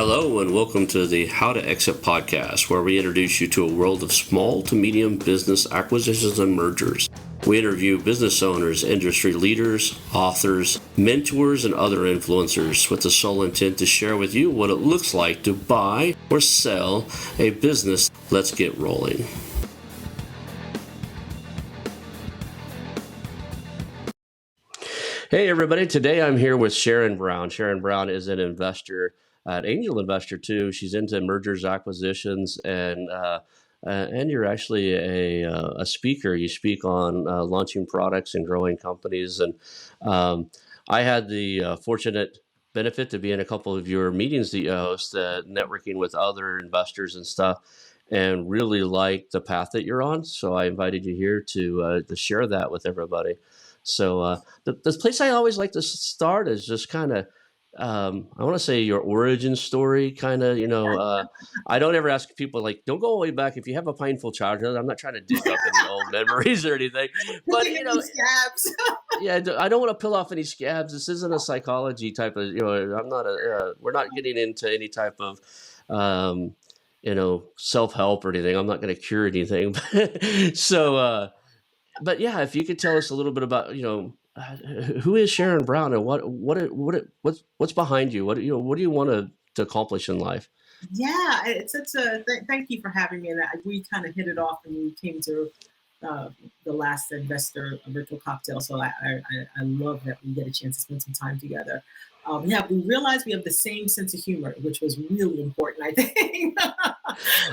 Hello and welcome to the How2Exit podcast, where we introduce you to a world of small to medium business acquisitions and mergers. We interview business owners, industry leaders, authors, mentors, and other influencers with the sole intent to share with you what it looks like to buy or sell a business. Let's get rolling. Hey everybody, today I'm here with Sharon Brown. Sharon Brown is an investor, an angel investor too. She's into mergers, acquisitions, and you're actually a speaker. You speak on launching products and growing companies. And I had the fortunate benefit to be in a couple of your meetings that you host, networking with other investors and stuff, and really like the path that you're on. So I invited you here to share that with everybody. So the place I always like to start is just kind of, I want to say your origin story, kind of, I don't ever ask people like, don't go all the way back. If you have a painful childhood, I'm not trying to dig up any old memories or anything, but scabs. yeah, I don't want to peel off any scabs. This isn't a psychology type of, I'm not we're not getting into any type of, self-help or anything. I'm not going to cure anything. So, but yeah, if you could tell us a little bit about, who is Sharon Brown and what's behind you? What do you want to accomplish in life? Yeah, thank you for having me. And we kind of hit it off when we came to the last investor virtual cocktail. So I love that we get a chance to spend some time together. We realized we have the same sense of humor, which was really important, I think.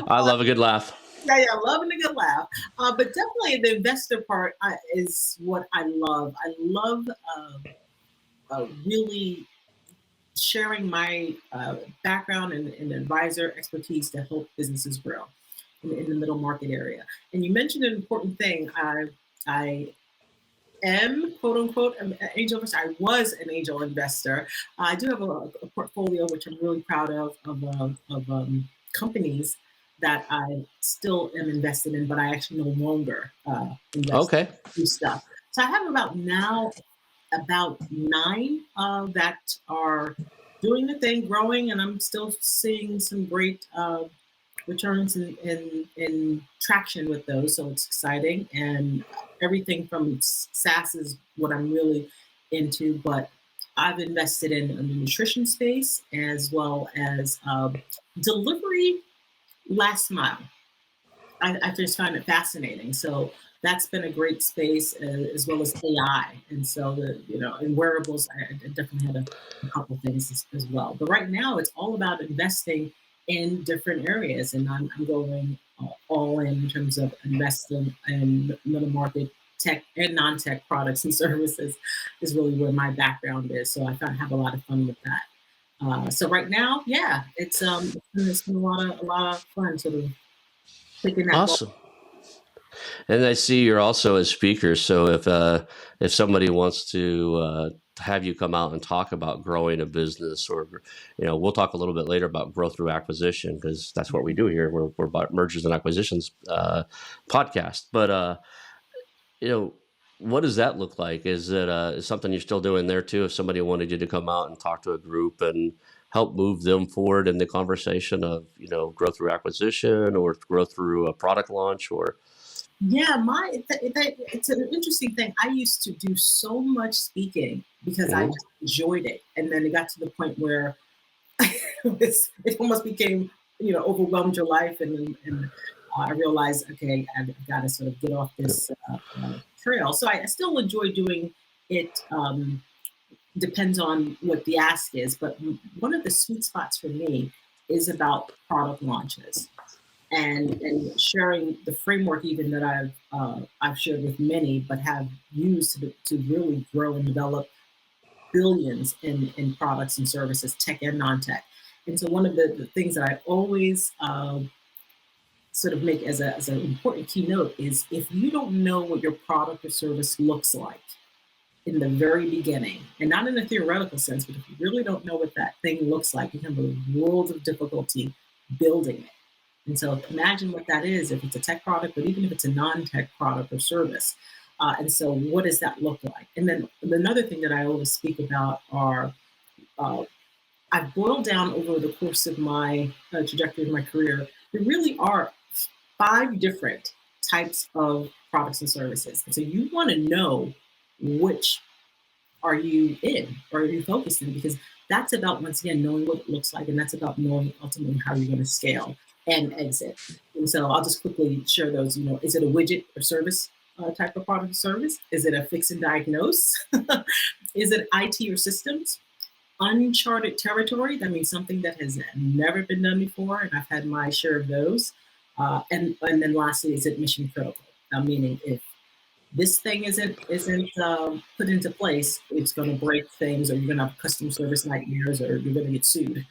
I love a good laugh. Yeah, loving a good laugh. But definitely the investor part is what I love. I love really sharing my background and advisor expertise to help businesses grow in the middle market area. And you mentioned an important thing. I am, quote unquote, an angel investor. I was an angel investor. I do have a portfolio, which I'm really proud of companies that I still am invested in, but I actually no longer invest in stuff. So I have about 9 that are doing the thing, growing, and I'm still seeing some great returns and traction with those. So it's exciting, and everything from SaaS is what I'm really into, but I've invested in the nutrition space as well as delivery last mile. I just find it fascinating. So that's been a great space, as well as AI. And so, in wearables, I definitely had a couple of things as well. But right now, it's all about investing in different areas. And I'm going all in terms of investing in middle market tech and non-tech products and services is really where my background is. So I have a lot of fun with that. So right now, yeah, it's been a lot of fun sort of taking that. Awesome. And I see you're also a speaker. So if somebody wants to have you come out and talk about growing a business, or we'll talk a little bit later about growth through acquisition, because that's what we do here. We're about mergers and acquisitions podcast. But what does that look like? Is it something you're still doing there too? If somebody wanted you to come out and talk to a group and help move them forward in the conversation of growth through acquisition or growth through a product launch, or yeah, it's an interesting thing. I used to do so much speaking because I just enjoyed it, and then it got to the point where it almost became overwhelmed your life, and I realized, okay, I've got to sort of get off this trail. So I still enjoy doing it. Depends on what the ask is, but one of the sweet spots for me is about product launches and sharing the framework even that I've shared with many, but have used to really grow and develop billions in products and services, tech and non-tech. And so one of the things that I always sort of make as an important keynote is, if you don't know what your product or service looks like in the very beginning, and not in a theoretical sense, but if you really don't know what that thing looks like, you have a world of difficulty building it. And so imagine what that is if it's a tech product, but even if it's a non-tech product or service. And so what does that look like? And then another thing that I always speak about are I've boiled down over the course of my trajectory of my career, there really are 5 different types of products and services. And so you want to know which are you in or are you focused in, because that's about, once again, knowing what it looks like, and that's about knowing ultimately how you're going to scale and exit. And so I'll just quickly share those. Is it a widget or service type of product or service? Is it a fix and diagnose? Is it IT or systems? Uncharted territory, that means something that has never been done before, and I've had my share of those. And then lastly, is it mission critical? Meaning, if this thing isn't put into place, it's going to break things, or you're going to have customer service nightmares, or you're going to get sued.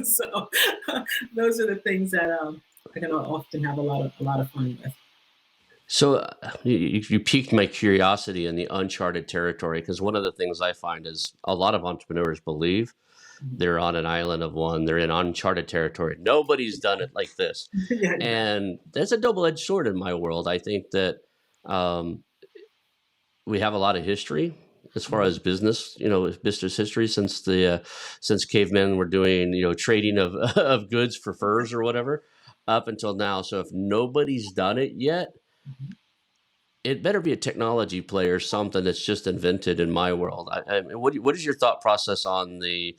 So those are the things that I'm going to often have a lot of fun with. So you piqued my curiosity in the uncharted territory, because one of the things I find is a lot of entrepreneurs believe they're on an island of one. They're in uncharted territory. Nobody's done it like this. Yeah, And that's a double-edged sword in my world. I think that um, we have a lot of history as far as business, business history since cavemen were doing, trading of of goods for furs or whatever, up until now. So if nobody's done it yet, it better be a technology play or something that's just invented in my world. What is your thought process on the?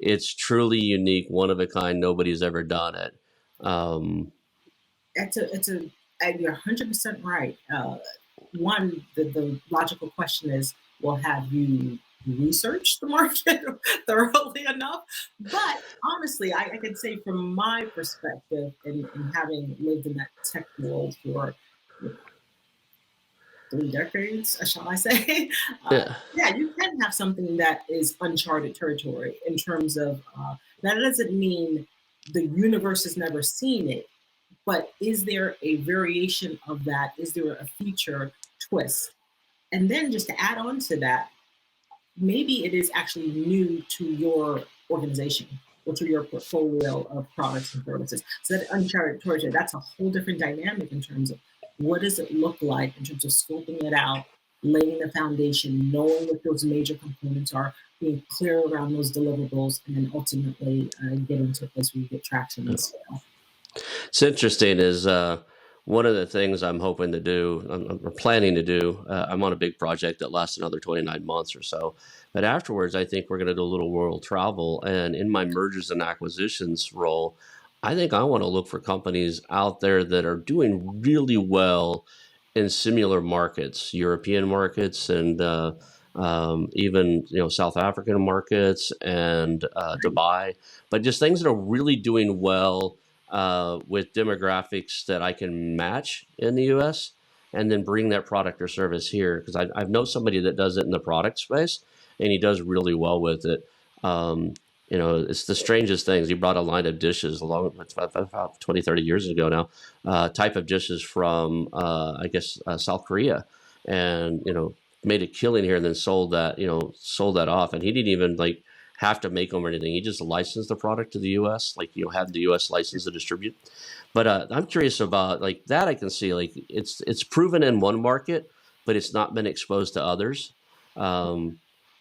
It's truly unique, one of a kind. Nobody's ever done it. You're 100% right. One, the logical question is, well, have you researched the market thoroughly enough? But honestly, I can say from my perspective, in having lived in that tech world for 3 decades, shall I say? Yeah. Yeah, you can have something that is uncharted territory in terms of that doesn't mean the universe has never seen it, but is there a variation of that? Is there a feature twist? And then just to add on to that, maybe it is actually new to your organization or to your portfolio of products and services. So that uncharted territory, that's a whole different dynamic in terms of what does it look like in terms of scoping it out, laying the foundation, knowing what those major components are, being clear around those deliverables, and then ultimately getting to a place where you get traction and scale. It's interesting is one of the things I'm hoping to do, I'm planning to do, I'm on a big project that lasts another 29 months or so. But afterwards, I think we're going to do a little world travel. And in my mergers and acquisitions role, I think I want to look for companies out there that are doing really well in similar markets, European markets, and even South African markets and Dubai, but just things that are really doing well with demographics that I can match in the U.S. and then bring that product or service here, because I know somebody that does it in the product space and he does really well with it. It's the strangest things. He brought a line of dishes along about 20, 30 years ago now, type of dishes from, I guess, South Korea, and, made a killing here and then sold that off. And he didn't even have to make them or anything. He just licensed the product to the U.S., had the U.S. license to distribute. But I'm curious about that. I can see it's proven in one market, but it's not been exposed to others.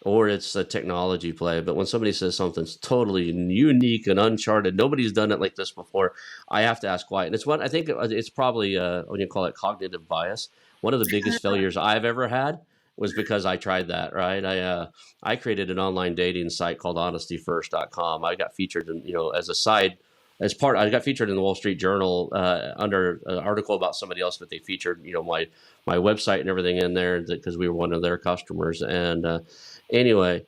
Or it's a technology play. But when somebody says something's totally unique and uncharted, nobody's done it like this before, I have to ask why. And I think it's probably, when you call it cognitive bias, one of the biggest failures I've ever had was because I tried that, right? I created an online dating site called honestyfirst.com. I got featured in, I got featured in the Wall Street Journal under an article about somebody else, but they featured, my website and everything in there because we were one of their customers. And anyway,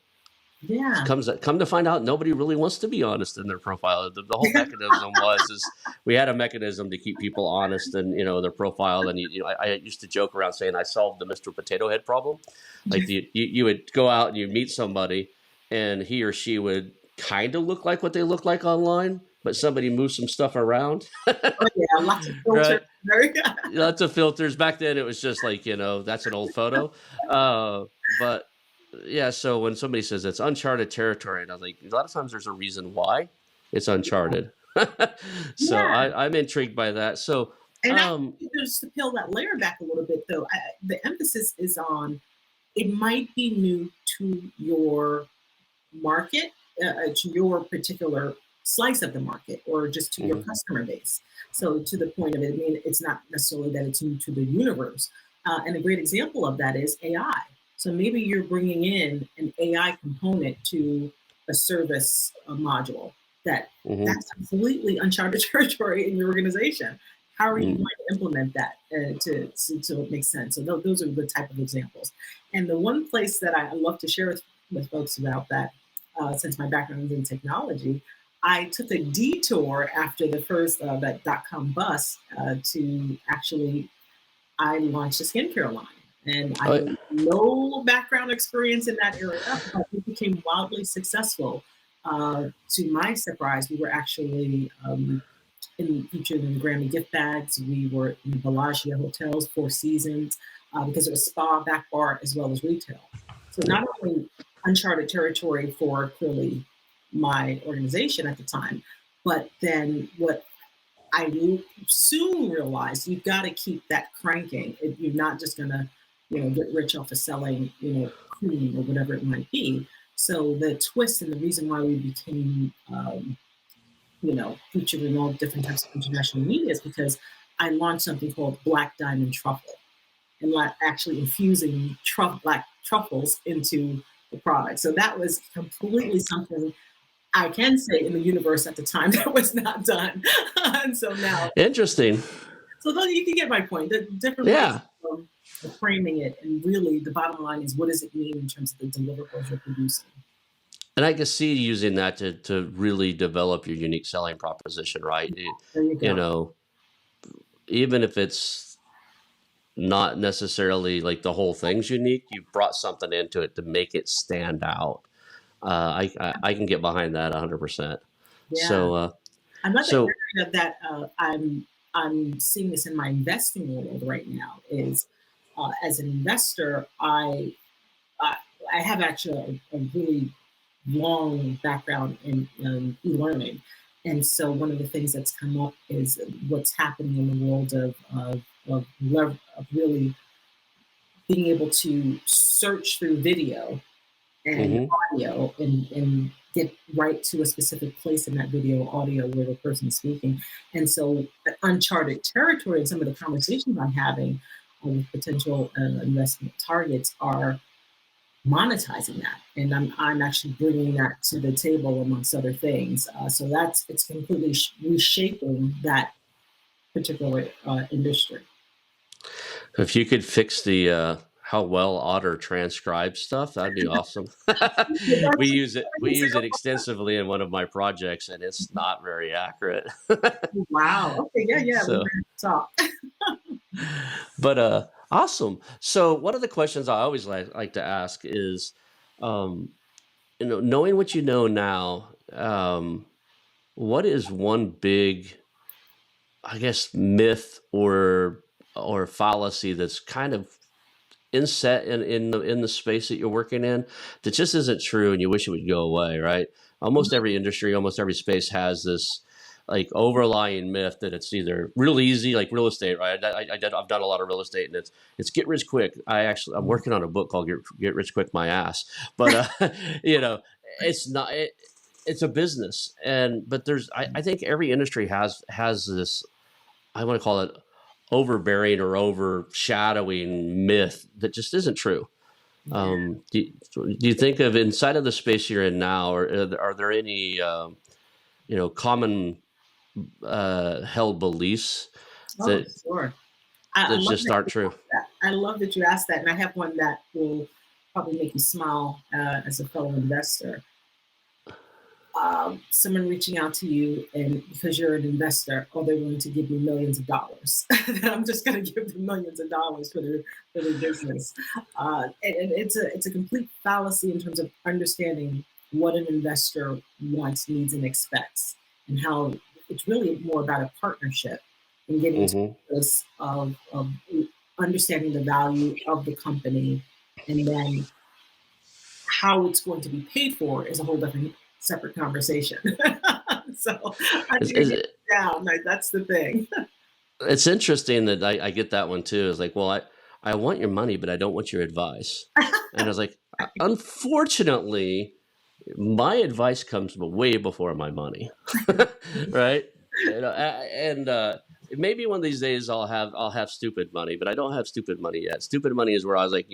Yeah. come to find out, nobody really wants to be honest in their profile. The whole mechanism is we had a mechanism to keep people honest in their profile. And I used to joke around saying I solved the Mr. Potato Head problem. Like you would go out and you meet somebody, and he or she would kind of look like what they look like online, but somebody moves some stuff around. Oh, yeah, lots of filters. Right? Lots of filters. Back then, it was just that's an old photo. But yeah, so when somebody says it's uncharted territory, and I was like, a lot of times there's a reason why it's uncharted. So Yeah. I'm intrigued by that. So And just to peel that layer back a little bit, though, the emphasis is on it might be new to your market, to your particular slice of the market or just to your Hmm. customer base. So to the point of it, I mean, it's not necessarily that it's new to the universe. And a great example of that is AI. So maybe you're bringing in an AI component to a service module Hmm. that's completely uncharted territory in your organization. How are you going to implement that so it makes sense? So those are the type of examples. And the one place that I love to share with folks about that, since my background is in technology, I took a detour after the first that .com bust to actually I launched a skincare line. And I Oh, had no background experience in that area, but it became wildly successful. To my surprise, we were actually featured in the Grammy gift bags. We were in Bellagio hotels, Four Seasons, because it was spa, back bar, as well as retail. So not only uncharted territory for clearly my organization at the time, but then what I soon realized you've got to keep that cranking. You're not just going to, get rich off of selling, cream or whatever it might be. So the twist and the reason why we became, featured in all different types of international media is because I launched something called Black Diamond Truffle, and actually infusing black truffles into the product. So that was completely something I can say in the universe at the time that was not done. And so now interesting. so though you can get my point. The different ways Yeah. of framing it, and really the bottom line is what does it mean in terms of the deliverables you're producing? And I can see using that to really develop your unique selling proposition, right? There you You go. know, even if it's not necessarily like the whole thing's unique, you brought something into it to make it stand out. I can get behind that 100%. Yeah, So another so area that I'm seeing this in my investing world right now is as an investor, I, I have actually a really long background in e-learning. And so one of the things that's come up is what's happening in the world of really being able to search through video and hmm audio and get right to a specific place in that video or audio where the person's speaking. And so uncharted territory and some of the conversations I'm having with potential investment targets are monetizing that, and I'm actually bringing that to the table amongst other things. So it's completely reshaping that particular industry. if you could fix the how well Otter transcribes stuff, that'd be awesome. we That's use it. We use it extensively in one of my projects, and it's not very accurate. wow. Okay. Yeah. Yeah. We're So, going to talk. but awesome. So, one of the questions I always like to ask is, um, knowing what you know now, what is one big, I guess, myth or fallacy that's kind of inset in the space that you're working in that just isn't true and you wish it would go away, right? Almost every industry, almost every space has this like overlying myth that it's either real easy, like real estate, right? I've done a lot of real estate, and it's get rich quick. I'm working on a book called Get Rich Quick My Ass, but you know, it's not. It's a business, but I think every industry has this, I want to call it, overbearing or overshadowing myth that just isn't true. Yeah. Do you think of inside of the space you're in now, or are there any common held beliefs Oh, that sure. I that love just that aren't you true? asked that. I love that you asked that, and I have one that will probably make you smile as a fellow investor. Someone reaching out to you and because you're an investor, oh, they're willing to give you millions of dollars. I'm just going to give them millions of dollars for their business, and it's a complete fallacy in terms of understanding what an investor wants, needs, and expects, and how it's really more about a partnership and getting to Hmm. this of understanding the value of the company, and then how it's going to be paid for is a whole different separate conversation. So I Is, do get is, down. Like, that's the thing. it's interesting that I get that one too. It's like, well, I want your money, but I don't want your advice. And I was like, unfortunately, my advice comes way before my money, right? And maybe one of these days I'll have stupid money, but I don't have stupid money yet. Stupid money is where I was like,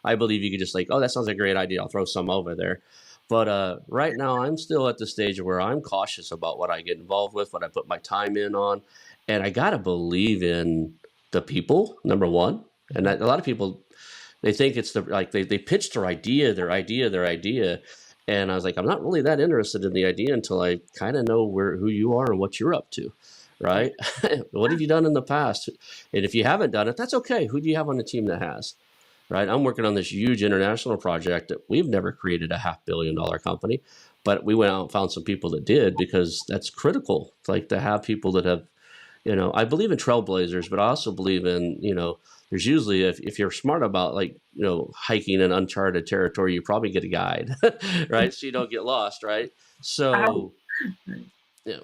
I believe you could just like, oh, that sounds like a great idea. I'll throw some over there. But right now, I'm still at the stage where I'm cautious about what I get involved with, what I put my time in on, and I gotta believe in the people, number one. And a lot of people, they think it's they pitch their idea. And I was like, I'm not really that interested in the idea until I kind of know who you are and what you're up to, right? What have you done in the past? And if you haven't done it, that's okay. Who do you have on the team that has? Right? I'm working on this huge international project that we've never created a $500 million company, but we went out and found some people that did, because that's critical. It's like to have people that have, I believe in trailblazers, but I also believe in, there's usually, if you're smart about hiking in uncharted territory, you probably get a guide, right? So you don't get lost, right? So, yeah.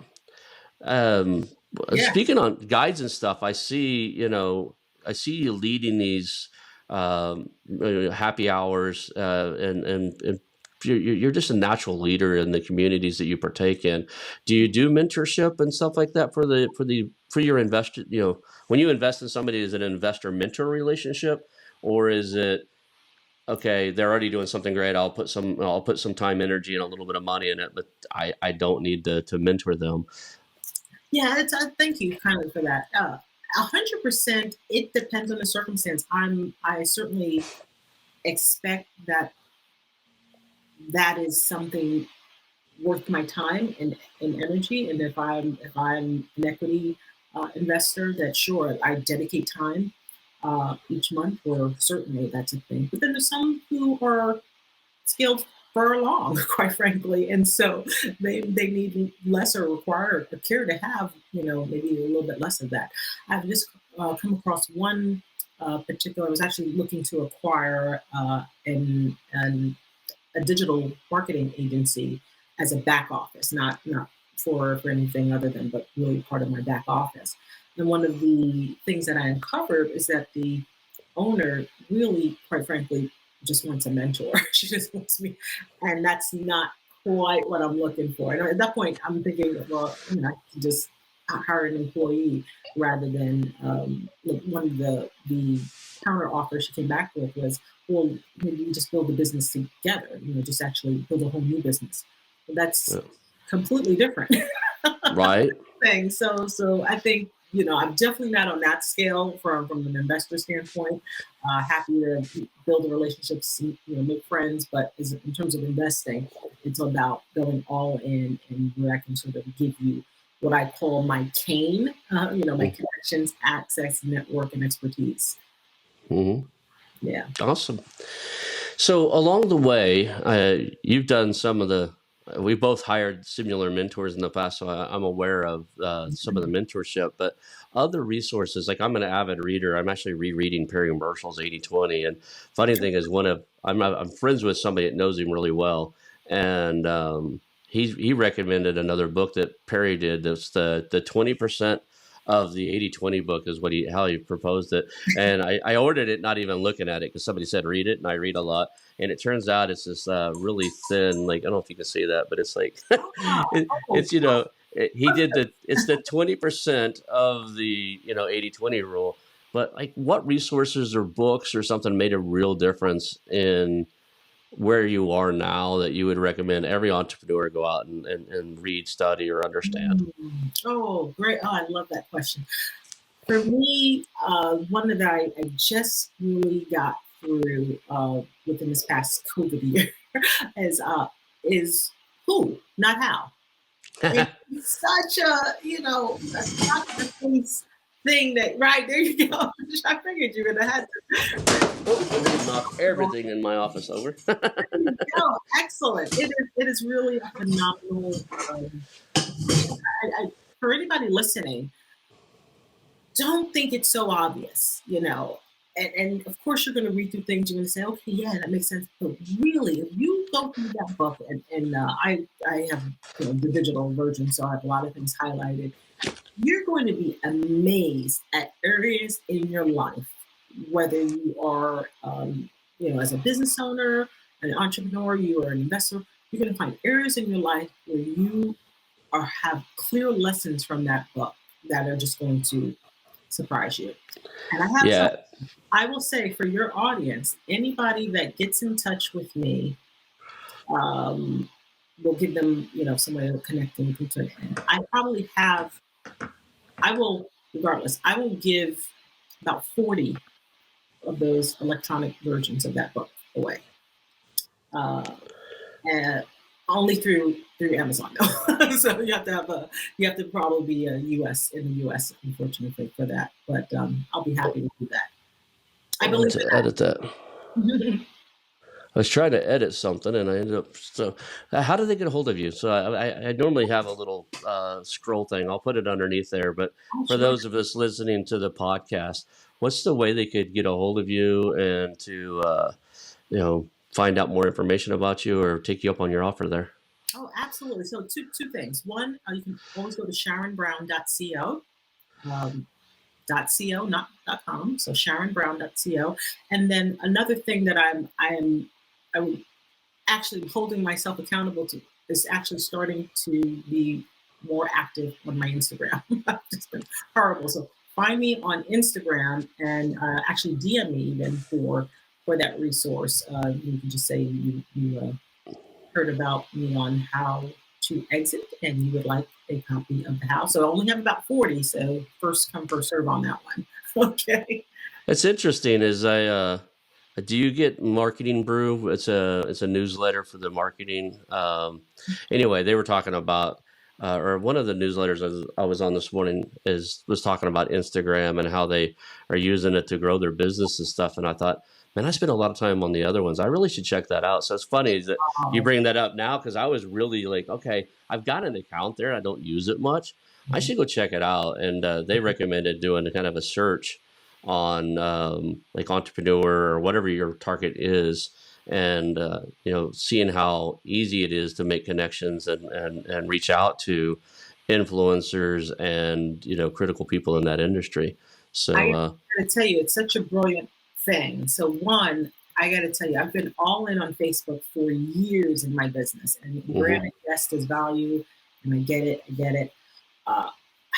Um, Yeah. Speaking on guides and stuff, I see you leading these happy hours, and you're just a natural leader in the communities that you partake in. Do you do mentorship and stuff like that for your investor? When you invest in somebody, is it an investor mentor relationship, or is it, okay, they're already doing something great, I'll put some time, energy, and a little bit of money in it, but I don't need to mentor them. Yeah, thank you kindly for that. 100%. It depends on the circumstance. I certainly expect that is something worth my time and energy. And if I'm an equity investor, that sure I dedicate time each month, or certainly that's a thing. But then there's some who are skilled fur long, quite frankly, and so they need less, or require a care to have, maybe a little bit less of that. I've just come across one particular. I was actually looking to acquire a digital marketing agency as a back office, not for anything other than, but really part of my back office. And one of the things that I uncovered is that the owner really, quite frankly, just wants a mentor. She just wants me, and that's not quite what I'm looking for. And at that point, I'm thinking, well, I can just hire an employee rather than one of the counter offers she came back with was, well, maybe we just build a business together. Just actually build a whole new business. But that's completely different. Right. Thing. So I think, I'm definitely not on that scale from an investor standpoint. Happy to build relationships, make friends, but in terms of investing, it's about going all in, and where I can sort of give you what I call my cane, my connections, access, network, and expertise. Mm-hmm. Yeah. Awesome. So along the way, you've done we both hired similar mentors in the past, so I'm aware of some of the mentorship, but other resources, like I'm an avid reader. I'm actually rereading Perry Marshall's 80/20. And funny thing is, I'm friends with somebody that knows him really well. And he recommended another book that Perry did. That's the 20% of the 80/20 book is how he proposed it. And I ordered it, not even looking at it, because somebody said read it, and I read a lot. And it turns out it's this really thin, like, I don't know if you can see that, but it's like it's it's the 20% of the 80/20 rule. But like, what resources or books or something made a real difference in where you are now that you would recommend every entrepreneur go out and read, study, or understand? Oh, great. Oh, I love that question. For me, one that I just really got through within this past COVID year is who, not how. It's such a commonplace thing that, right there you go. I figured you would have had to. Oh, knock everything in my office over. No, excellent. It is really a phenomenal. For anybody listening, don't think it's so obvious. And of course, you're going to read through things. You're going to say, okay, yeah, that makes sense. But really, if you go through that book, and I have the digital version, so I have a lot of things highlighted. You're going to be amazed at areas in your life, whether you are, as a business owner, an entrepreneur, you are an investor. you're going to find areas in your life where you have clear lessons from that book that are just going to surprise you. And I have some. Yeah. I will say for your audience, anybody that gets in touch with me, we'll give them, somebody to connect them to. And regardless, I will give about 40 of those electronic versions of that book away. And only through Amazon. So you have to probably be in the US, unfortunately, for that. But I'll be happy to do that. I I'll have believe to in edit that. that. I was trying to edit something and I ended up. So, how do they get a hold of you? So, I normally have a little scroll thing. I'll put it underneath there. But Oh, for sure. those of us listening to the podcast, what's the way they could get a hold of you and to, find out more information about you or take you up on your offer there? Oh, absolutely. So two things. One, you can always go to sharonbrown.co. .co, not .com. So sharonbrown.co. And then another thing that I'm actually holding myself accountable to is actually starting to be more active on my Instagram. I've just been horrible. So find me on Instagram and actually DM me even for that resource. You can just say you heard about me on How to Exit and you would like a copy of the house. So I only have about 40, so first come, first serve on that one. Okay. It's interesting. Do you get Marketing Brew? It's a newsletter for the marketing. Anyway, they were talking about, or one of the newsletters I was on this morning was talking about Instagram and how they are using it to grow their business and stuff. And I thought, man, I spent a lot of time on the other ones. I really should check that out. So it's funny that you bring that up now because I was really like, okay, I've got an account there. I don't use it much. I should go check it out. And they recommended doing a kind of a search on like entrepreneur or whatever your target is, and seeing how easy it is to make connections and reach out to influencers and critical people in that industry. So I got to tell you, it's such a brilliant thing. So one, I got to tell you, I've been all in on Facebook for years in my business, and granted, yes, there's value, and I get it.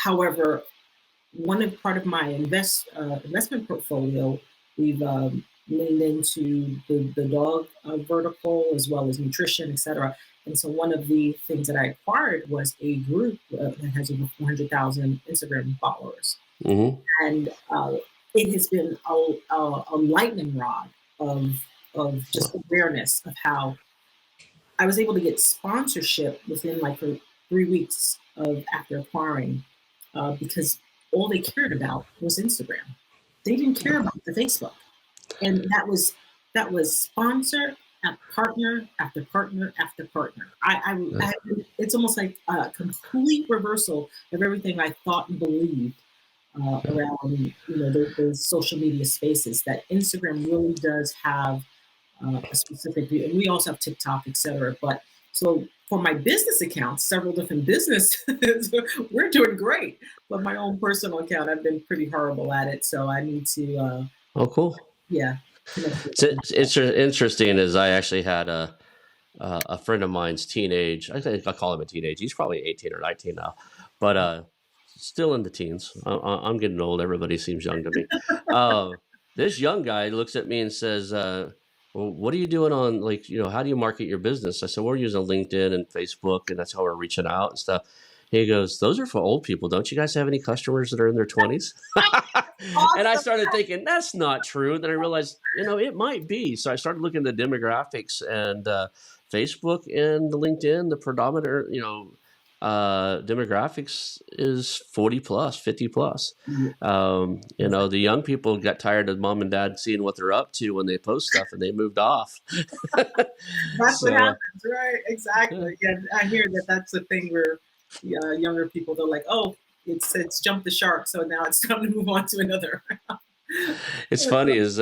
However, part of my investment portfolio, we've leaned into the dog vertical as well as nutrition, etc. And so one of the things that I acquired was a group that has over 400,000 Instagram followers. And it has been a lightning rod of just awareness of how I was able to get sponsorship within for 3 weeks after acquiring, because all they cared about was Instagram. They didn't care about the Facebook, and that was sponsor and partner after partner after partner. It's almost like a complete reversal of everything I thought and believed around those social media spaces. That Instagram really does have a specific view, and we also have TikTok, etc. But so for my business accounts, several different businesses, we're doing great. But my own personal account, I've been pretty horrible at it. So I need to, oh, cool. yeah. It's interesting is I actually had a friend of mine's teenage. I think I call him a teenage. He's probably 18 or 19 now, but still in the teens. I'm getting old. Everybody seems young to me. This young guy looks at me and says, well, what are you doing on, how do you market your business? I said, we're using LinkedIn and Facebook, and that's how we're reaching out and stuff. He goes, those are for old people. Don't you guys have any customers that are in their 20s? And I started thinking, that's not true. Then I realized, it might be. So I started looking at the demographics, and Facebook and LinkedIn, the predominant, demographics is 40 plus, 50 plus. The young people got tired of mom and dad seeing what they're up to when they post stuff, and they moved off. That's what happens, right? Exactly. Yeah, I hear that's the thing where younger people, they're like, oh, it's jumped the shark, so now it's time to move on to another. It's funny is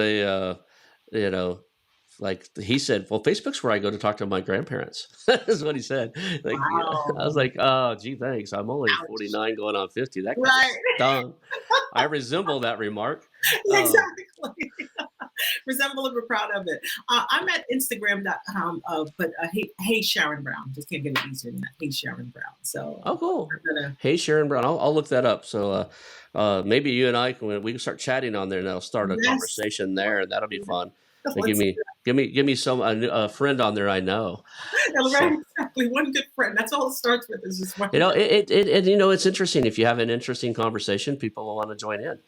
like he said, well, Facebook's where I go to talk to my grandparents. That's what he said. Wow. I was like, oh, gee, thanks. I'm only 49 going on 50. That guy's done. I resemble that remark. Exactly. resemble it, but proud of it. I'm at Instagram.com, but hey, Sharon Brown. Just can't get it easier than that. Hey, Sharon Brown. So Oh, cool. I'm gonna. Hey, Sharon Brown. I'll look that up. So maybe you and I we can start chatting on there, and that'll start a Yes. conversation there, and that'll be fun. Like, Let's do give me some a friend on there I know. that. Right, So exactly. One good friend. That's all it starts with. Is just one you know, good. you know, it's interesting. If you have an interesting conversation, people will want to join in.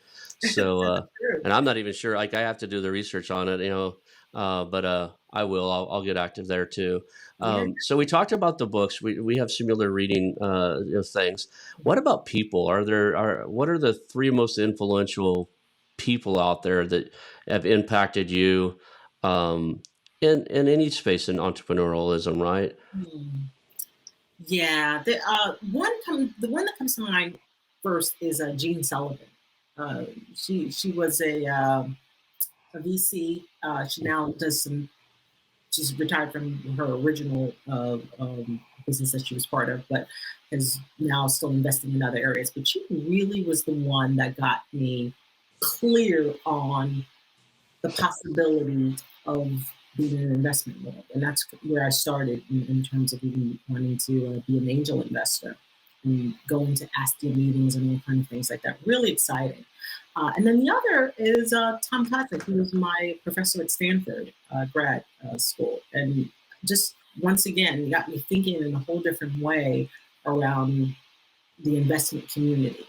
So, True. and I'm not even sure. Like, I have to do the research on it, you know. But I will. I'll get active there too. Yeah. So we talked about the books. We have similar reading things. What about people? What are the three most influential people out there that have impacted you in any space in entrepreneurialism? Right. Hmm. Yeah, the one that comes to mind first is Jean Sullivan. Uh, she was a VC. She now does some. She's retired from her original business that she was part of, but is now still investing in other areas. But she really was the one that got me clear on the possibility of being in an investment world. And that's where I started in terms of even wanting to be an angel investor and going to ASTIA meetings and all kind of things like that. Really exciting. And then the other is Tom Patrick, who was my professor at Stanford grad school. And just once again, got me thinking in a whole different way around the investment community.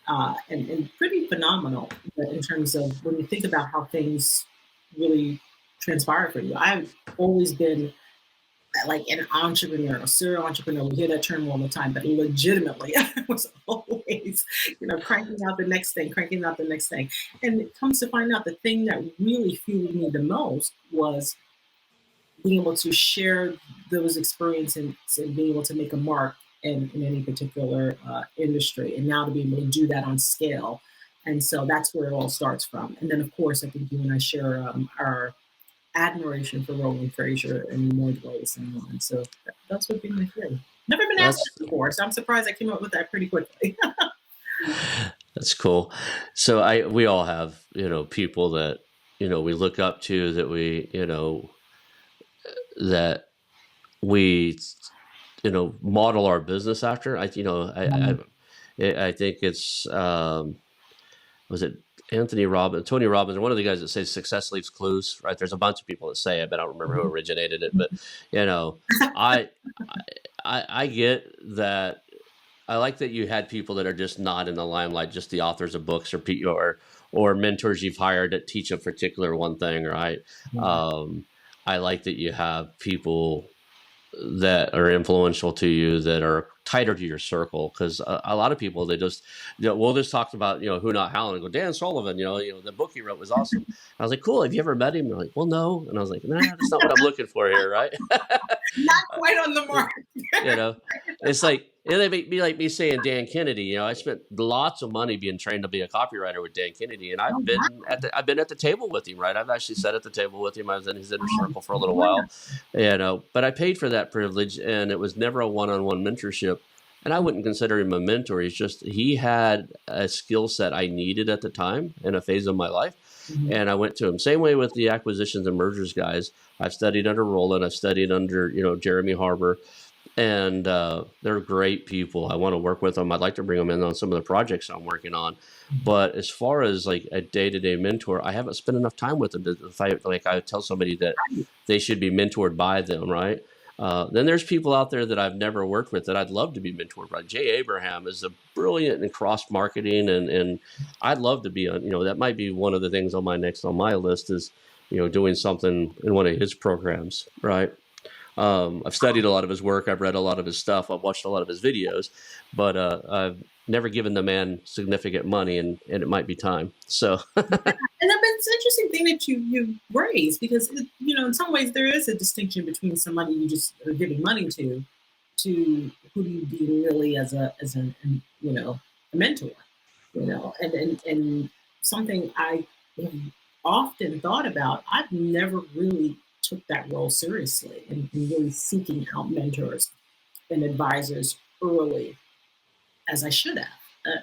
And pretty phenomenal in terms of when you think about how things really transpire for you. I've always been like an entrepreneur, a serial entrepreneur. We hear that term all the time, but legitimately, I was always, cranking out the next thing, cranking out the next thing. And it comes to find out the thing that really fueled me the most was being able to share those experiences and being able to make a mark in any particular industry, and now to be able to do that on scale. And so that's where it all starts from. And then, of course, I think you and I share our admiration for Roland Frazier and more ways and on. So that's what being my theory. Never been asked That's that before, so I'm surprised I came up with that pretty quickly. that's cool. So we all have, people that, we look up to, that that we, model our business after. I think it's, was it Tony Robbins, one of the guys that says success leaves clues, right? There's a bunch of people that say it, but I don't remember who originated it. But, I, I get that. I like that you had people that are just not in the limelight, just the authors of books or mentors you've hired that teach a particular one thing, right? I like that you have people that are influential to you that are tighter to your circle, because a lot of people, they just, we'll just talk about, who not how, and go, Dan Sullivan, the book he wrote was awesome. I was like, cool, have you ever met him? They're like, well, no. And I was like, nah, that's not what I'm looking for here, right? Not quite on the mark. It's like, it'd be like me saying Dan Kennedy. I spent lots of money being trained to be a copywriter with Dan Kennedy, and Oh, I've been at the table with him, right? I've actually sat at the table with him. I was in his inner wow. circle for a little while, but I paid for that privilege, and it was never a one-on-one mentorship. And I wouldn't consider him a mentor. He's just, he had a skill set I needed at the time in a phase of my life. Mhm. And I went to him. Same way with the acquisitions and mergers guys. I've studied under Roland. I've studied under, Jeremy Harbour. And they're great people. I want to work with them. I'd like to bring them in on some of the projects I'm working on. But as far as like a day-to-day mentor, I haven't spent enough time with them. If I would tell somebody that they should be mentored by them, right? Then there's people out there that I've never worked with that I'd love to be mentored by. Jay Abraham is a brilliant in cross marketing, and I'd love to be on. That might be one of the things on my list is, doing something in one of his programs, right? I've studied a lot of his work. I've read a lot of his stuff. I've watched a lot of his videos, but I've never given the man significant money, and it might be time. So, And it's an interesting thing that you raised, because in some ways there is a distinction between somebody you just are giving money to who do you deem really as a mentor, and something I have often thought about. I've never really took that role seriously and really seeking out mentors and advisors early as I should have.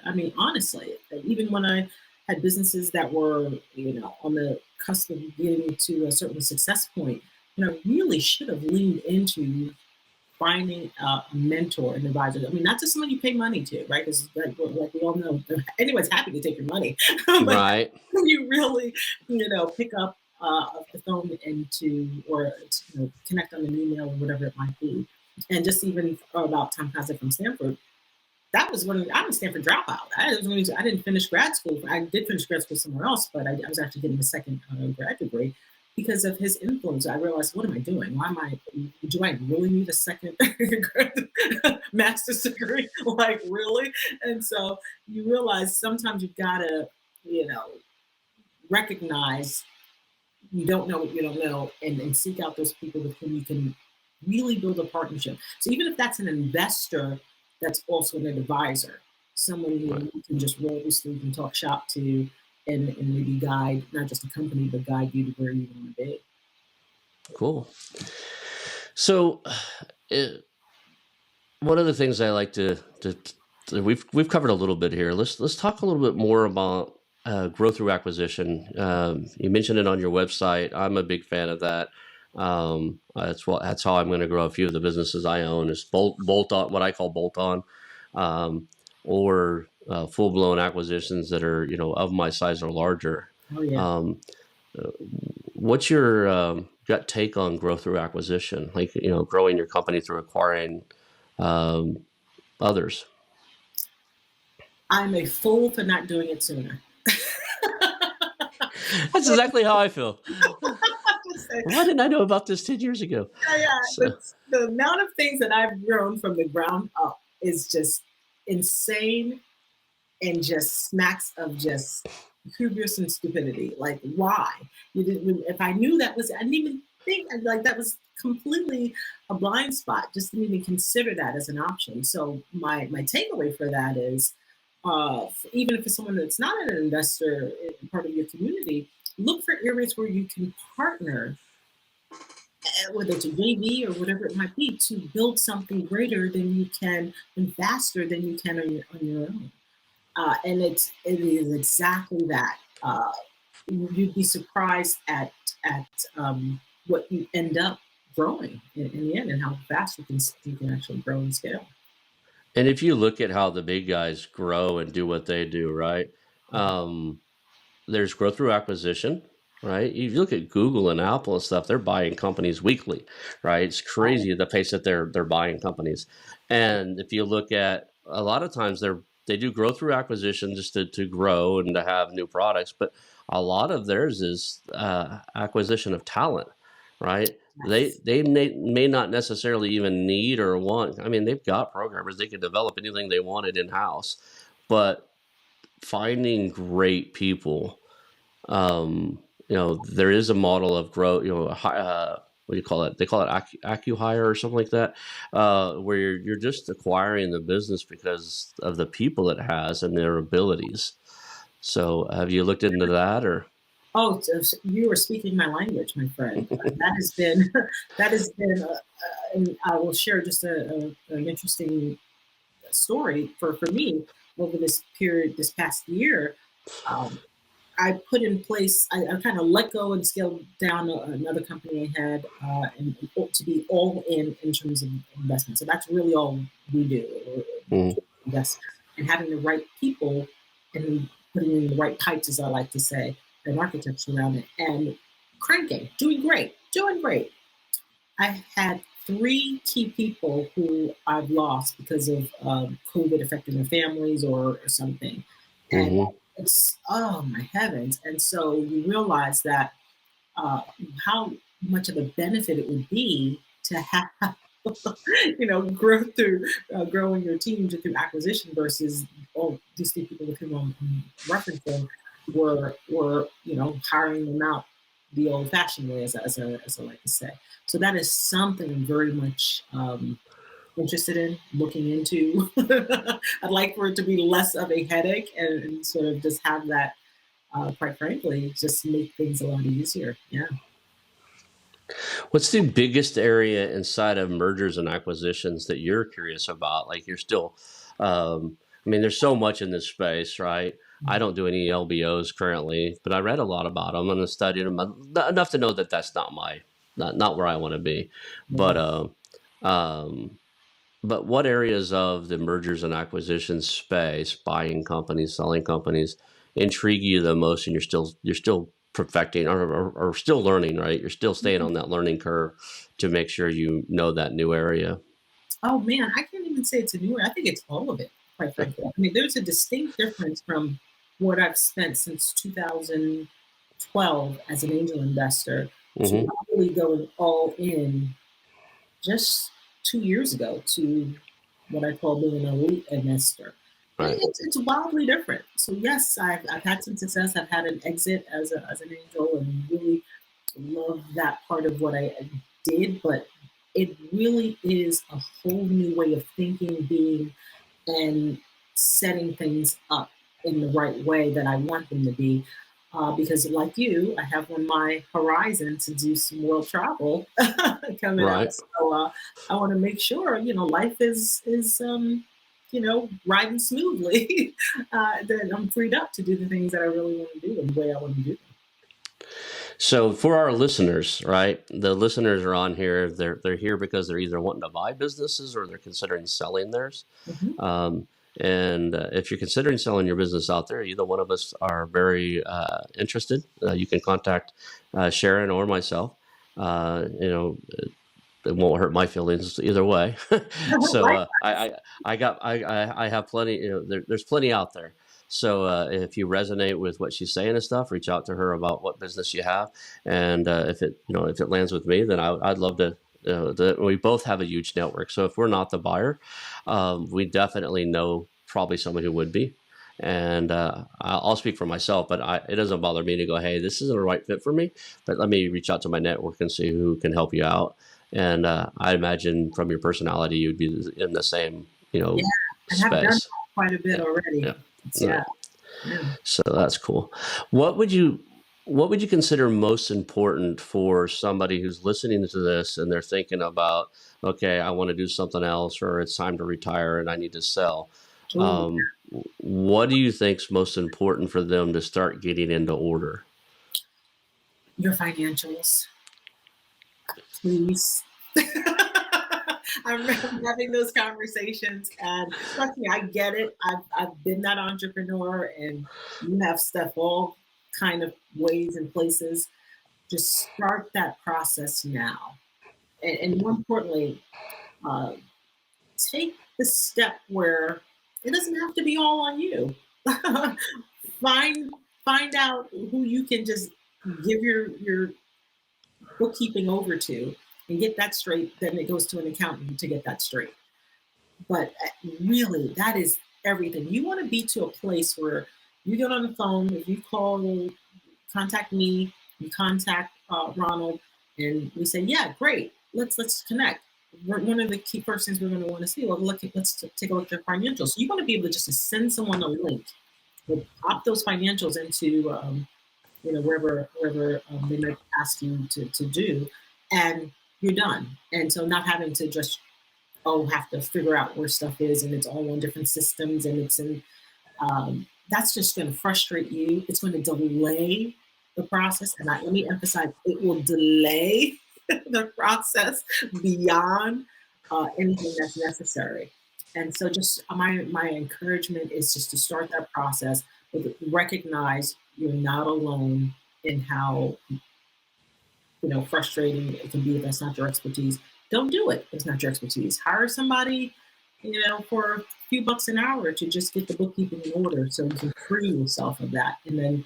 I mean, honestly, even when I had businesses that were, on the cusp of getting to a certain success point, really should have leaned into finding a mentor and advisor. I mean, not just someone you pay money to, right? Because like we all know, anyone's happy to take your money, but Right. you really, pick up the phone and or connect on an email or whatever it might be. And just even about Tom Kazak from Stanford, that was when I was a Stanford dropout. I didn't finish grad school. I did finish grad school somewhere else, but I was actually getting a second grad degree because of his influence. I realized, what am I doing? Do I really need a second master's degree? Like, really? And so you realize sometimes you've got to, recognize you don't know what you don't know, and seek out those people with whom you can really build a partnership. So even if that's an investor, that's also an advisor, someone who you can just roll your sleeve and talk shop to, and maybe guide not just a company, but guide you to where you want to be. Cool. So, one of the things I like to we've covered a little bit here. Let's talk a little bit more about growth through acquisition. You mentioned it on your website. I'm a big fan of that. That's how I'm going to grow a few of the businesses I own is bolt on, what I call bolt on, or full blown acquisitions that are of my size or larger. Oh, yeah. What's your gut take on growth through acquisition? Like growing your company through acquiring others. I'm a fool for not doing it sooner. That's exactly how I feel. Why didn't I know about this 10 years ago? Yeah, So, the amount of things that I've grown from the ground up is just insane, and just smacks of just hubris and stupidity. Like, why? You didn't. If I knew that was, I didn't even think like that was completely a blind spot. Just didn't even consider that as an option. So my takeaway for that is, even if it's someone that's not an investor in part of your community, look for areas where you can partner, whether it's a JV or whatever it might be, to build something greater than you can and faster than you can on your own. And it is exactly that. You'd be surprised at what you end up growing in the end, and how fast you can actually grow and scale. and if you look at how the big guys grow and do what they do, right? There's growth through acquisition, right? You look at Google and Apple and stuff; they're buying companies weekly, right? It's crazy the pace that they're buying companies. And if you look at a lot of times they do growth through acquisition just to grow and to have new products, but a lot of theirs is acquisition of talent, right? Yes. They may not necessarily even need or want. I mean, they've got programmers; they can develop anything they wanted in house, but finding great people, there is a model of growth. What do you call it? They call it acqui-hire or something like that, where you're just acquiring the business because of the people it has and their abilities. So, have you looked into that, or? Oh, so you are speaking my language, my friend. That has been and I will share just an interesting story for me over this period, this past year. Um, I put in place, I kind of let go and scaled down another company I had, and to be all in terms of investment. So that's really all we do, invest, and having the right people and putting in the right pipes, as I like to say, and architecture around it, and cranking, doing great, doing great. I had three key people who I've lost because of COVID affecting their families or something. And Mm-hmm. it's, oh my heavens. And so you realize that how much of a benefit it would be to have, growth through growing your team through acquisition versus all these three people with whom I'm referencing were hiring them out the old-fashioned way, as I like to say. So that is something I'm very much interested in looking into. I'd like for it to be less of a headache and sort of just have that, quite frankly, just make things a lot easier. Yeah. What's the biggest area inside of mergers and acquisitions that you're curious about? Like you're still, I mean, there's so much in this space, right? I don't do any LBOs currently, but I read a lot about them and I studied them enough to know that that's not where I want to be. Yeah. But but what areas of the mergers and acquisitions space, buying companies, selling companies, intrigue you the most, and you're still perfecting or still learning, right? You're still staying on that learning curve to make sure you know that new area. Oh man, I can't even say it's a newer. I think it's all of it, quite frankly. I mean, there's a distinct difference from what I've spent since 2012 as an angel investor to Hmm. really going all in just 2 years ago to what I call being an elite investor. And Right. it's wildly different. So yes, I've had some success. I've had an exit as an angel and really love that part of what I did, but it really is a whole new way of thinking, being, and setting things up in the right way that I want them to be. Because, like you, I have on my horizon to do some world travel coming up. Right. So I want to make sure life is riding smoothly. That I'm freed up to do the things that I really want to do and the way I want to do them. So for our listeners, right? The listeners are on here. They're here because they're either wanting to buy businesses or they're considering selling theirs. Mhm. Um, and if you're considering selling your business out there, either one of us are very interested. You can contact Sharon or myself. You know, it won't hurt my feelings either way. So Right. I have plenty. There's plenty out there. So if you resonate with what she's saying and stuff, reach out to her about what business you have, and if it lands with me, then I'd love to. We both have a huge network. So if we're not the buyer, we definitely know probably someone who would be. And I'll speak for myself, but it doesn't bother me to go, hey, this isn't the right fit for me, but let me reach out to my network and see who can help you out. And I imagine from your personality, you'd be in the same, Yeah, I have done space. quite a bit Yeah, already. yeah, It's, yeah. yeah, yeah. So that's cool. What would you what would you consider most important for somebody who's listening to this and they're thinking about, okay, I want to do something else, or it's time to retire and I need to sell? Ooh, What do you think's most important for them to start getting into order? your financials, please. I'm having those conversations, and trust me, I get it. I've been that entrepreneur, and you have stuff all kind of ways and places. Just start that process now, and more importantly, uh, take the step where it doesn't have to be all on you. find find out who you can just give your bookkeeping over to and get that straight. Then it goes to an accountant to get that straight. But really, that is everything. You want to be to a place where you get on the phone, if you call, contact me, you contact Ronald, and we say, yeah, great, let's connect. One of the key first things we're going to want to see, well, let's take a look at their financials. So you want to be able to just send someone a link, but pop those financials into wherever they might ask you to do, and you're done. And so not having to just have to figure out where stuff is and it's all on different systems and it's in that's just going to frustrate you. It's going to delay the process. And let me emphasize, it will delay the process beyond anything that's necessary. And so just my encouragement is just to start that process, but recognize you're not alone in how frustrating it can be if that's not your expertise. Don't do it if it's not your expertise. Hire somebody, for a few bucks an hour to just get the bookkeeping in order so you can free yourself of that and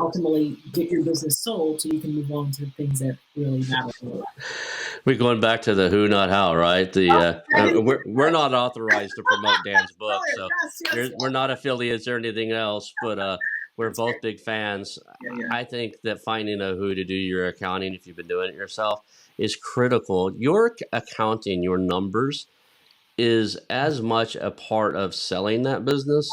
ultimately get your business sold so you can move on to the things that really matter in your life. We're going back to the who, not how, right? The Okay. we're not authorized to promote Dan's book, Brilliant. so Yes, yes, we're yes. not affiliates or anything else. But we're That's great. both big fans. Yeah, yeah. I think that finding a who to do your accounting, if you've been doing it yourself, is critical. Your accounting, your numbers, is as much a part of selling that business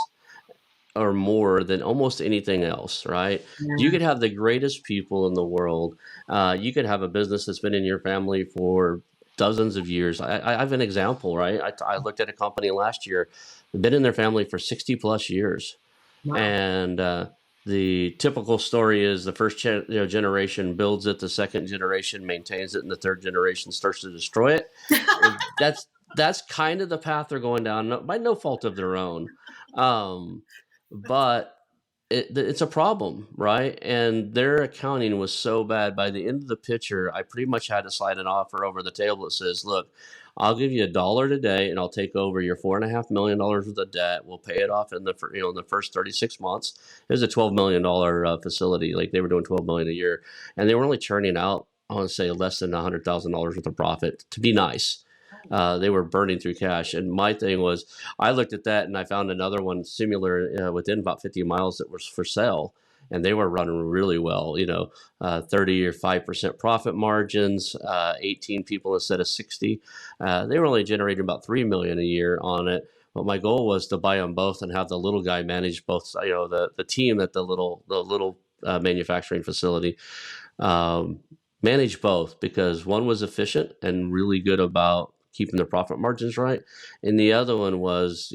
or more than almost anything else, right? You Yeah. could have the greatest people in the world. You could have a business that's been in your family for dozens of years. I have an example, right? I looked at a company last year, been in their family for 60 plus years. Wow. And the typical story is the first generation builds it, the second generation maintains it, and the third generation starts to destroy it. That's kind of the path they're going down, by no fault of their own. But it's a problem, right? And their accounting was so bad. By the end of the picture, I pretty much had to slide an offer over the table that says, "Look, I'll give you $1 today, and I'll take over your $4.5 million worth of debt. We'll pay it off in the first 36 months." It was a $12 million facility. Like, they were doing $12 million a year, and they were only churning out, I want to say, less than $100,000 worth of profit. To be nice, they were burning through cash. And my thing was, I looked at that and I found another one similar within about 50 miles that was for sale, and they were running really well. 30 or 5% profit margins, 18 people instead of 60. They were only generating about $3 million a year on it. But my goal was to buy them both and have the little guy manage both. The team at the little manufacturing facility. Manage both, because one was efficient and really good about keeping their profit margins right, and the other one was,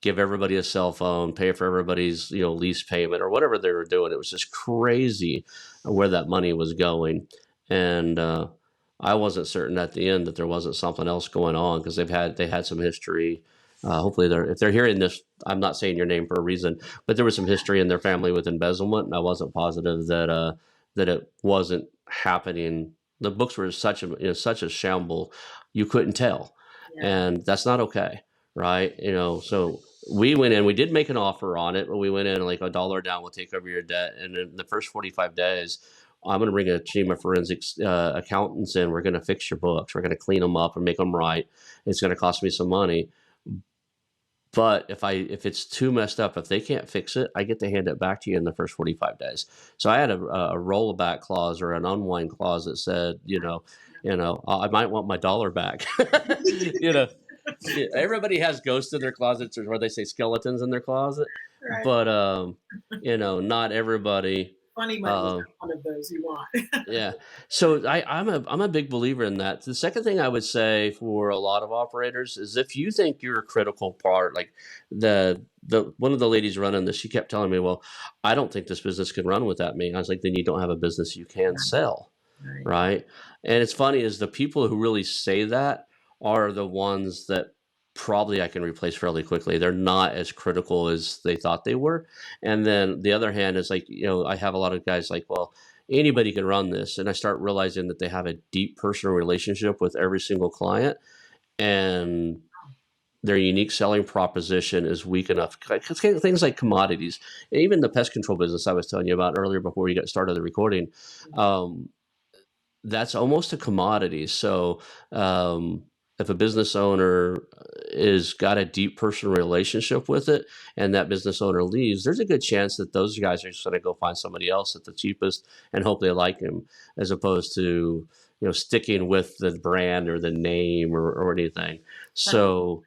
give everybody a cell phone, pay for everybody's lease payment or whatever they were doing. It was just crazy where that money was going, and I wasn't certain at the end that there wasn't something else going on, because they had some history. Hopefully, if they're hearing this, I'm not saying your name for a reason, but there was some history in their family with embezzlement, and I wasn't positive that it wasn't happening. The books were such a shamble, you couldn't tell, and that's not okay, right? So we went in. We did make an offer on it, but we went in like $1 down. We'll take over your debt, and in the first 45 days, I'm going to bring a team of forensics accountants in. We're going to fix your books. We're going to clean them up and make them right. It's going to cost me some money. But if it's too messed up, if they can't fix it, I get to hand it back to you in the first 45 days. So I had a rollback clause or an unwind clause that said, I might want my $1 back. Everybody has ghosts in their closets, or where they say skeletons in their closet, right. But not everybody. Funny money is one of those you want. Yeah. So I'm a big believer in that. The second thing I would say for a lot of operators is, if you think you're a critical part, like the one of the ladies running this, she kept telling me, "Well, I don't think this business can run without me." I was like, "Then you don't have a business you can sell." Right. And it's funny, is the people who really say that are the ones that probably I can replace fairly quickly. They're not as critical as they thought they were. And then the other hand is like, I have a lot of guys like, "Well, anybody can run this." And I start realizing that they have a deep personal relationship with every single client, and their unique selling proposition is weak enough. Things like commodities, even the pest control business I was telling you about earlier before we got started the recording, that's almost a commodity. So if a business owner is got a deep personal relationship with it, and that business owner leaves, there's a good chance that those guys are just going to go find somebody else at the cheapest and hope they like him, as opposed to sticking with the brand or the name or anything. So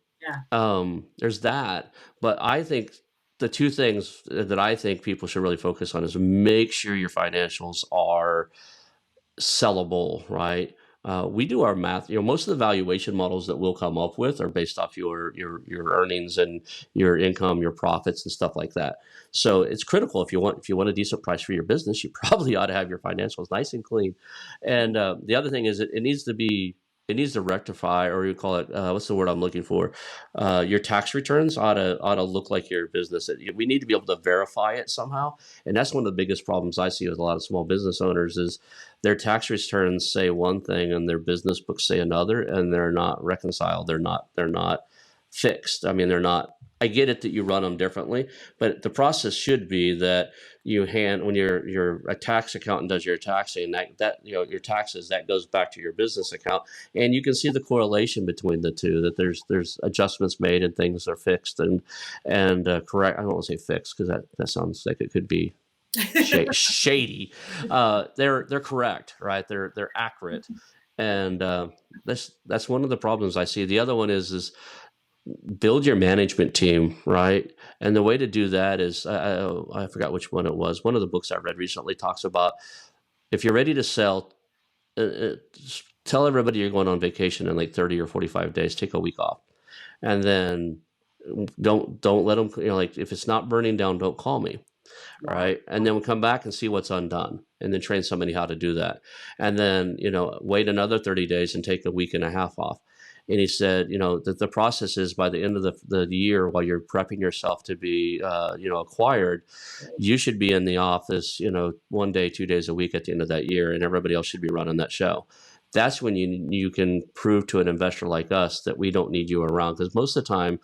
there's that. But I think the two things that I think people should really focus on is make sure your financials are sellable, right? We do our math. Most of the valuation models that we'll come up with are based off your earnings and your income, your profits, and stuff like that. So it's critical, if you want a decent price for your business, you probably ought to have your financials nice and clean. And the other thing is, it needs to rectify, or you call it, what's the word I'm looking for? Your tax returns ought to look like your business. We need to be able to verify it somehow, and that's one of the biggest problems I see with a lot of small business owners is their tax returns say one thing and their business books say another, and they're not reconciled. They're not fixed. I mean, they're not. I get it that you run them differently, but the process should be that when a tax accountant does your taxing, that your taxes, that goes back to your business account, and you can see the correlation between the two. That there's adjustments made and things are fixed and correct. I don't want to say fixed, because that sounds like it could be shady. They're correct, right? They're accurate, and that's one of the problems I see. The other one is build your management team, right? And the way to do that is, I forgot which one it was. One of the books I read recently talks about, if you're ready to sell, tell everybody you're going on vacation in like 30 or 45 days. Take a week off, and then Don't let them, like if it's not burning down, don't call me. All Wow. right. And then we'll come back and see what's undone and then train somebody how to do that. And then, wait another 30 days and take a week and a half off. And he said, that the process is by the end of the year, while you're prepping yourself to be, acquired, you should be in the office, 1 day, 2 days a week at the end of that year, and everybody else should be running that show. That's when you can prove to an investor like us that we don't need you around, because most of the time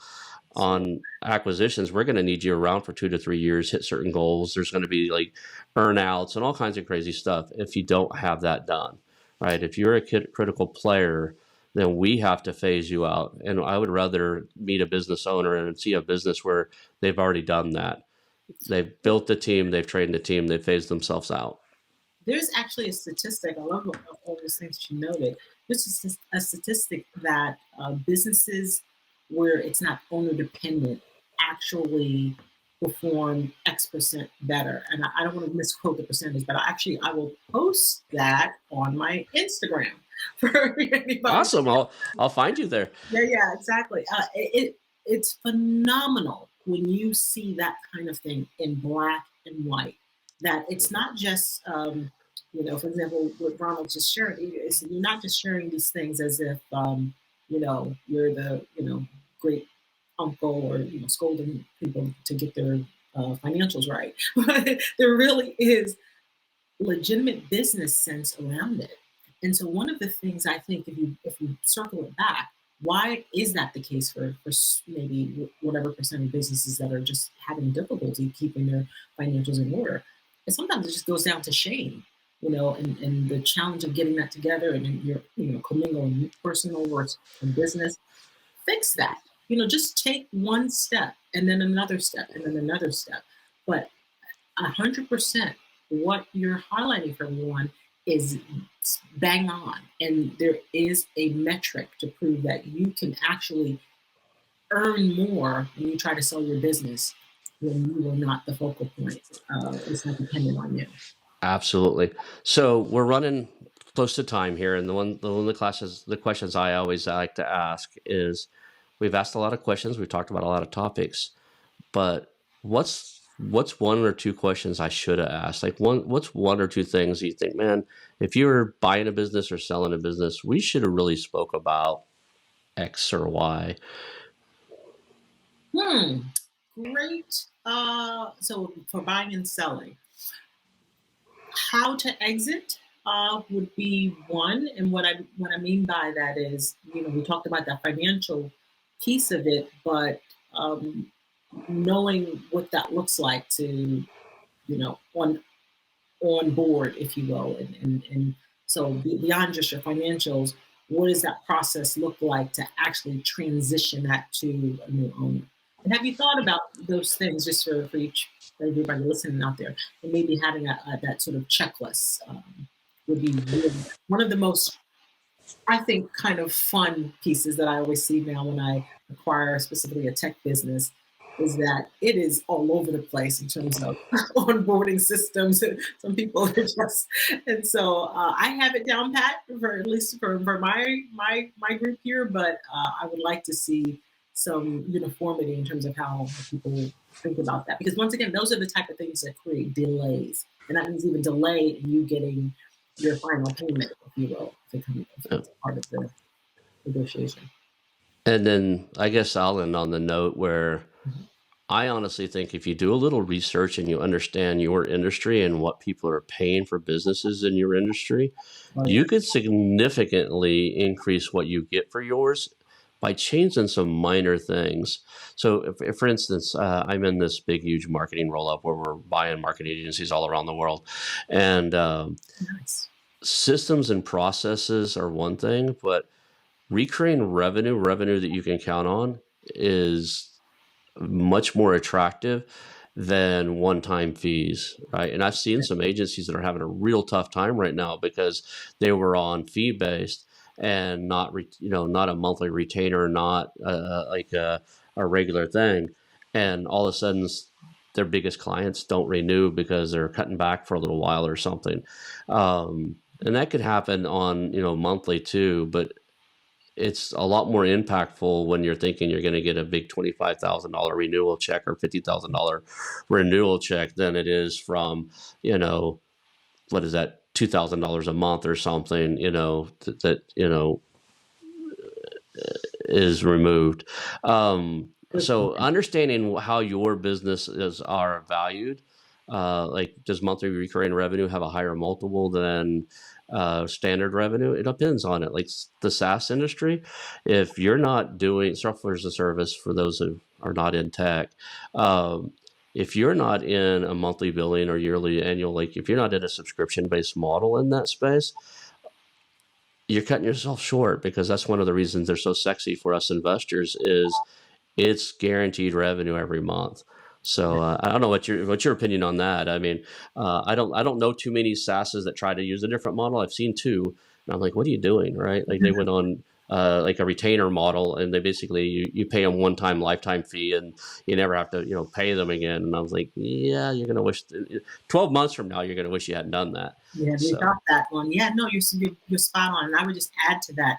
on acquisitions, we're going to need you around for 2 to 3 years, hit certain goals. There's going to be like earnouts and all kinds of crazy stuff if you don't have that done, right? If you're a critical player, then we have to phase you out. And I would rather meet a business owner and see a business where they've already done that. They've built the team, they've trained the team, they've phased themselves out. There's actually a statistic. I love all those things you noted. There's a statistic that businesses where it's not owner dependent actually perform X% better. And I don't want to misquote the percentage, but I will post that on my Instagram for anybody. Awesome. I'll find you there. Yeah, exactly. It's phenomenal when you see that kind of thing in black and white. That it's not just, for example, what Ronald just shared. Is you're not just sharing these things as if, you're the, great uncle or scolding people to get their financials right. But there really is legitimate business sense around it. And so one of the things I think, if you circle it back, why is that the case for maybe whatever percent of businesses that are just having difficulty keeping their financials in order? And sometimes it just goes down to shame, and the challenge of getting that together and then you're commingling personal or business. Fix that. Just take one step and then another step and then another step. But 100%, what you're highlighting for everyone is bang on. And there is a metric to prove that you can actually earn more when you try to sell your business when you are not the focal point. It's not dependent on you. Absolutely. So we're running close to time here. And the questions I always like to ask is, we've asked a lot of questions. We've talked about a lot of topics, but what's one or two questions I should have asked? Like what's one or two things you think, man, if you're buying a business or selling a business, we should have really spoke about X or Y? Great. So for buying and selling, how to exit would be one. And what I mean by that is, we talked about that financial piece of it, but knowing what that looks like to, on board, if you will. And so beyond just your financials, what does that process look like to actually transition that to a new owner? And have you thought about those things just for everybody listening out there, and maybe having that sort of checklist would be really one of the most, I think, kind of fun pieces that I always see now when I acquire specifically a tech business, is that it is all over the place in terms of onboarding systems. Some people are just, and so I have it down pat for at least for my group here, but I would like to see some uniformity in terms of how people think about that, because once again, those are the type of things that create delays, and that means even delay in you getting your final payment, if you will, if it's part of the negotiation. And then I guess I'll end on the note where I honestly think if you do a little research and you understand your industry and what people are paying for businesses in your industry, you could significantly increase what you get for yours by changing some minor things. So if for instance, I'm in this big, huge marketing roll-up where we're buying marketing agencies all around the world. And Nice. systems and processes are one thing, but recurring revenue that you can count on is much more attractive than one-time fees, right? And I've seen some agencies that are having a real tough time right now because they were on fee-based and not a monthly retainer, not like a regular thing. And all of a sudden their biggest clients don't renew because they're cutting back for a little while or something. And that could happen on, monthly too, but it's a lot more impactful when you're thinking you're going to get a big $25,000 renewal check or $50,000 renewal check than it is from, what is that, $2,000 a month or something, that is removed. Good So point. understanding how your businesses are valued, like does monthly recurring revenue have a higher multiple than standard revenue? It depends on it. Like the SaaS industry, if you're not doing software as a service, for those who are not in tech, if you're not in a monthly billing or yearly annual, like if you're not in a subscription based model in that space, you're cutting yourself short, because that's one of the reasons they're so sexy for us investors is it's guaranteed revenue every month. So I don't know what's your opinion on that. I mean, I don't know too many SaaSes that try to use a different model. I've seen two, and I'm like, what are you doing, right? Like they went on like a retainer model, and they basically you pay them one time lifetime fee, and you never have to pay them again. And I was like, yeah, you're gonna wish 12 months from now you're gonna wish you hadn't done that. Yeah, we So. got that one. Yeah, no, you're spot on. And I would just add to that,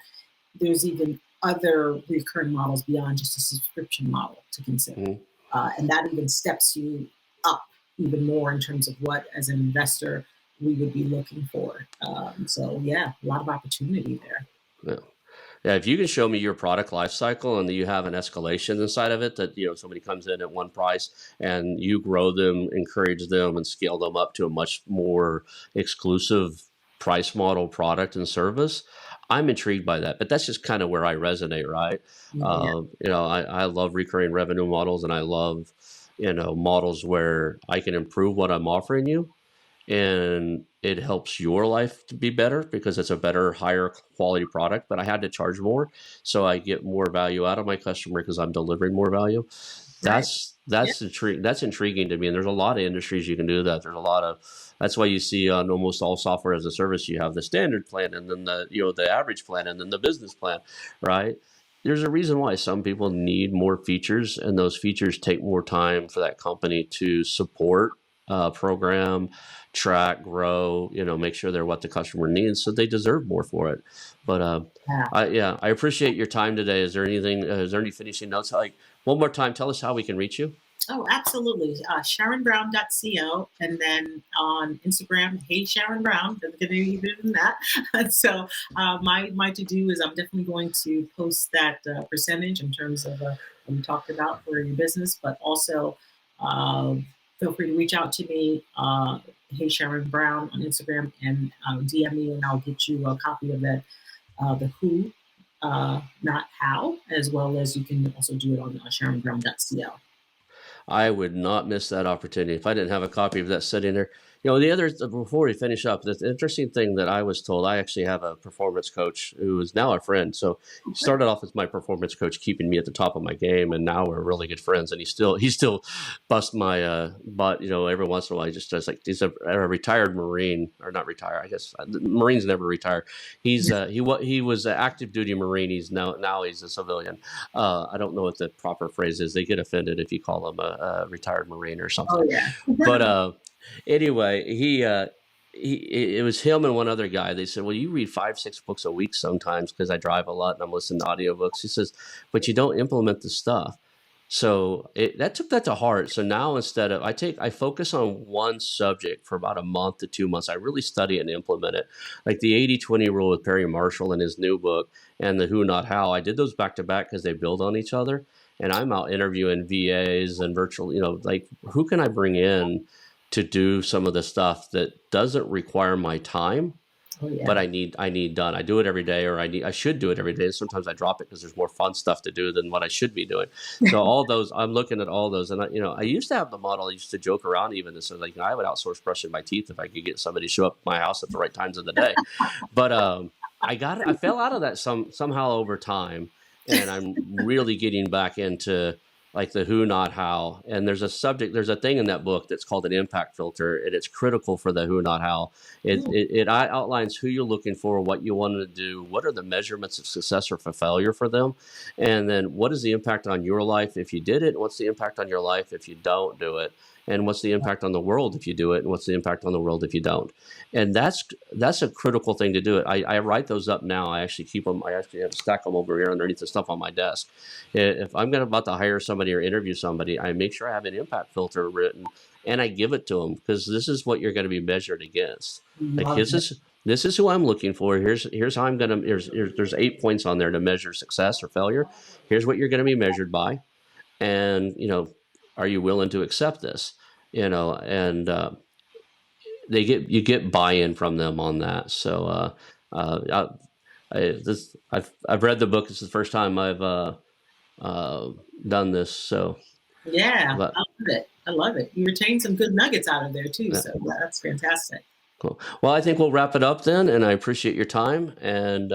there's even other recurring models beyond just a subscription model to consider. Mhm. And that even steps you up even more in terms of what, as an investor, we would be looking for. So, yeah, a lot of opportunity there. Yeah. Yeah, if you can show me your product life cycle and you have an escalation inside of it, that somebody comes in at one price and you grow them, encourage them, and scale them up to a much more exclusive price model product and service, I'm intrigued by that. But that's just kind of where I resonate, right? Yeah. I love recurring revenue models, and I love models where I can improve what I'm offering you, and it helps your life to be better because it's a better, higher quality product. But I had to charge more, so I get more value out of my customer because I'm delivering more value. Right. Yeah. That's intriguing to me. And there's a lot of industries you can do that. There's a lot of That's why you see on almost all software as a service, you have the standard plan, and then the average plan, and then the business plan, right? There's a reason why some people need more features, and those features take more time for that company to support, program, track, grow, make sure they're what the customer needs, so they deserve more for it. But Yeah. I appreciate your time today. Is there any finishing notes? Like, one more time, tell us how we can reach you. Oh, absolutely. SharonBrown.co. And then on Instagram, hey, Sharon Brown. Doesn't get any better than that. So my to-do is I'm definitely going to post that percentage in terms of what we talked about for your business, but also feel free to reach out to me, hey, Sharon Brown on Instagram, and DM me, and I'll get you a copy of that, the who, not how, as well as you can also do it on SharonBrown.co. I would not miss that opportunity if I didn't have a copy of that sitting there. The other, before we finish up, the interesting thing that I was told, I actually have a performance coach who is now a friend. So he started off as my performance coach, keeping me at the top of my game, and now we're really good friends. And he still busts my butt, every once in a while. He just does, like, he's a retired Marine, or not retired, I guess. Marines never retire. He was an active duty Marine. He's now he's a civilian. I don't know what the proper phrase is. They get offended if you call them a retired Marine or something. Oh, yeah. But anyway, it was him and one other guy. They said, well, you read 5-6 books a week sometimes, because I drive a lot and I'm listening to audiobooks. He says, but you don't implement the stuff. So that took that to heart. So now, instead of, I focus on one subject for about a month to 2 months. I really study it and implement it. Like the 80-20 rule with Perry Marshall in his new book, and the who, not how. I did those back to back because they build on each other. And I'm out interviewing VAs and virtual, like, who can I bring in to do some of the stuff that doesn't require my time, Oh, yeah. but I need done. I do it every day, or I should do it every day. Sometimes I drop it because there's more fun stuff to do than what I should be doing. So all those, I'm looking at all those, and I used to have the model. I used to joke around even and say, like, I would outsource brushing my teeth if I could get somebody to show up at my house at the right times of the day. But I fell out of that somehow over time, and I'm really getting back into, like, the who, not how. And there's a thing in that book that's called an impact filter, and it's critical for the who, not how. It outlines who you're looking for, what you want to do, what are the measurements of success or for failure for them, and then what is the impact on your life if you did it, and what's the impact on your life if you don't do it. and what's the impact on the world if you do it, and what's the impact on the world if you don't. And that's a critical thing to do. I write those up now. I actually keep them. I actually have to stack them over here underneath the stuff on my desk. If I'm about to hire somebody or interview somebody, I make sure I have an impact filter written, and I give it to them, because this is what you're going to be measured against. Like, this is who I'm looking for. Here's how I'm going to. There's 8 points on there to measure success or failure. Here's what you're going to be measured by, and are you willing to accept this? And you get buy-in from them on that. So I've read the book. It's the first time I've done this. So yeah, I love it. I love it. You retained some good nuggets out of there too. So that's fantastic. Cool. Well, I think we'll wrap it up then, and I appreciate your time. And